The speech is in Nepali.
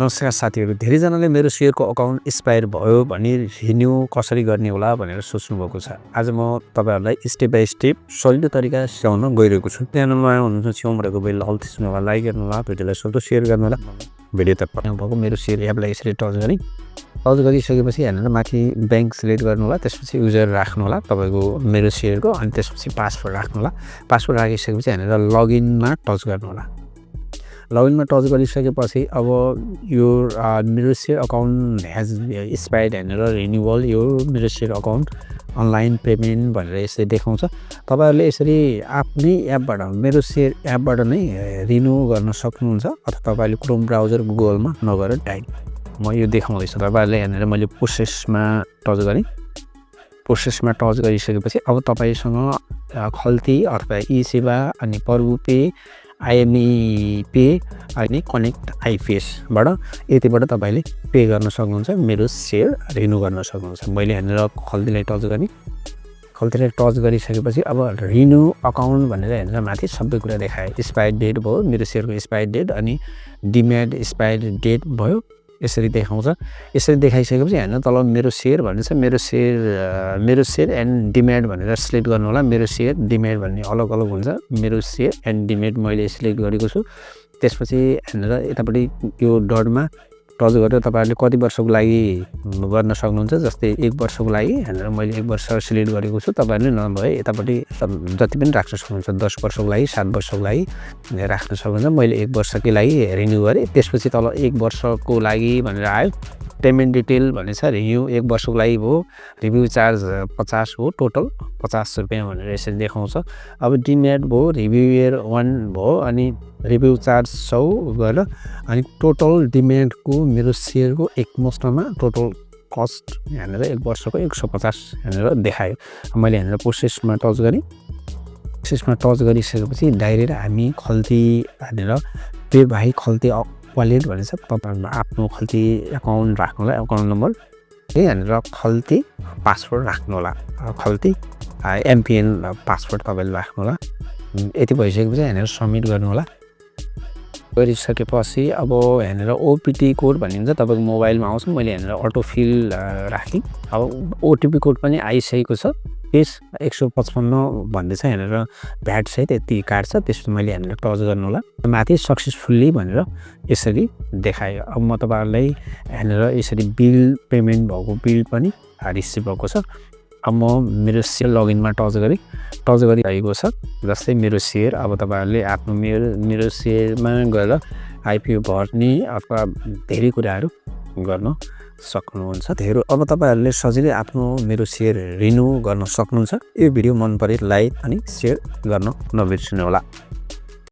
नमस्कार साथीहरु, धेरैजनाले मेरो शेयरको अकाउन्ट एक्सपायर भयो भने रिन्यू कसरी गर्ने होला भनेर सोच्नु भएको छ। आज म तपाईहरुलाई स्टेप बाइ स्टेप सजिलो तरिका सिकाउन गइरहेको छु। च्यानलमा नयाँ हुनुहुन्छ छेउमा रहेको बेल हल्थिस्नु होला, लाइक गर्नु होला, भिडियोलाई सक्दो शेयर गर्नु होला। भिडियो त पर्ने भएको मेरो शेयर एपलाई यसरी टच गरी गरिसकेपछि हेर्नु माथि बैंक सिलेक्ट गर्नु होला, त्यसपछि युजर राख्नु होला तपाईको मेरो शेयरको, अनि त्यसपछि पासवर्ड राख्नु होला। पासवर्ड राखिसकेपछि हेरेर लगइनमा टच गर्नु होला। लगइनमा टच गरिसकेपछि अब यो मेरो शेयर अकाउन्ट हेज एक्सपायर्ड भनेर रिन्युअल यो मेरो शेयर अकाउन्ट अनलाइन पेमेन्ट भनेर यसरी देखाउँछ। तपाईहरुले यसरी आफ्नै एपबाट मेरो शेयर एपबाट नै रिन्यू गर्न सक्नुहुन्छ, अथवा तपाईले क्रोम ब्राउजर गुगलमा नगएर डाइरेक्ट म यो देखाउँदैछु। तपाईहरुले हेरेर मैले प्रोसेसमा टच गरेँ। प्रोसेसमा टच गरिसकेपछि अब तपाईसँग खल्ती अथवा eसेवा अनि प्रभु पे IME पे अनि ConnectIPS बाट यतिबाट तपाईले पे गर्न सक्नुहुन्छ, मेरो शेयर रिन्यू गर्न सक्नुहुन्छ। मैले हेरेर खल्तीलाई टच गरेँ। खल्तीलाई टच गरिसकेपछि अब रिन्यू अकाउन्ट भनेर हेरेर माथि सबै कुरा देखायो। एक्सपायर डेट भयो, मेरो शेयरको एक्सपायर डेट अनि डिम्याट एक्सपायर डेट भयो, यसरी देखाउँछ। यसरी देखाइसकेपछि हैन तल मेरो शेयर भन्ने छ, मेरो शेयर एन्ड डिम्याट भनेर सिलेक्ट गर्नु होला। मेरो शेयर डिम्याट भन्ने अलग अलग हुन्छ। मेरो शेयर एन्ड डिम्याट मैले सिलेक्ट गरेको छु। त्यसपछि हेरेर यतापट्टि यो डटमा टच गरेर तपाईहरुले कति वर्षको लागि गर्न सक्नुहुन्छ। जस्तै 1 वर्षको लागि हेरेर मैले 1 वर्ष सिलेक्ट गरेको छु। तपाईहरुले नभए यतापट्टि जति पनि राख्न सक्नुहुन्छ, 10 वर्षको लागि, 7 वर्षको लागि राख्न सक्नुहुन्छ। मैले 1 वर्षकै लागि रिन्यू गरेँ। त्यसपछि तल 1 वर्षको लागि भनेर आयो। पेमेन्ट डिटेल भन्ने छ। रिन्यू 1 वर्षको लागि भयो। रिभ्यू चार्ज 50 हो, टोटल 50 रुपैयाँ भनेर यसरी देखाउँछ। अब डिम्याट भयो, रिभ्यू इयर 1 भयो, अनि रिभ्यू चार्ज 100 गरेर अनि टोटल डिम्याटको मेरो शेयरको एकमुष्टमा टोटल कस्ट हेरेर 1 वर्षको 150 हेरेर देखायो। मैले हेरेर प्रोसेसमा टच गरेँ। प्रोसेसमा टच गरिसकेपछि डाइरेक्ट हामी खल्ती हेरेर पे भाइ खल्ती वालेट भनेछ। तपाईहरुले आफ्नो खल्ती अकाउन्ट राख्नु होला, अकाउन्ट नम्बर हेरेर खल्ती पासवर्ड राख्नु होला। खल्ती MPN पासवर्ड तपाईले राख्नु होला। यति भइसकेपछि हेरेर सबमिट गर्नु होला। गरिसकेपछि अब हेरेर OPT कोड भन्ने हुन्छ, तपाईको मोबाइलमा आउँछ। मैले हेरेर अटो फिल राखेँ। अब OTP कोड पनि आइसकेको छ। पेज 155 भन्दै छ। हेरेर भ्याट सहित यति काट्छ। त्यसपछि मैले हेरेर टच गर्नु होला। माथि सक्सेसफुल्ली भनेर यसरी देखायो। अब म तपाईहरुलाई हेरेर यसरी बिल पेमेन्ट भएको बिल पनि रिसिभ भएको छ। अब म मेरो शेयर लगइनमा टच गरिरहेको छ। जस्तै मेरो शेयर अब तपाईहरुले आफ्नो मेरो शेयरमा गएर IPO भर्ने अथवा धेरै कुराहरू गर्न सक्नुहुन्छ। अब तपाईहरुले सजिलै आफ्नो मेरो शेयर रिन्यू गर्न सक्नुहुन्छ। यो भिडियो मन परे लाइक अनि शेयर गर्न नबिर्सनु होला।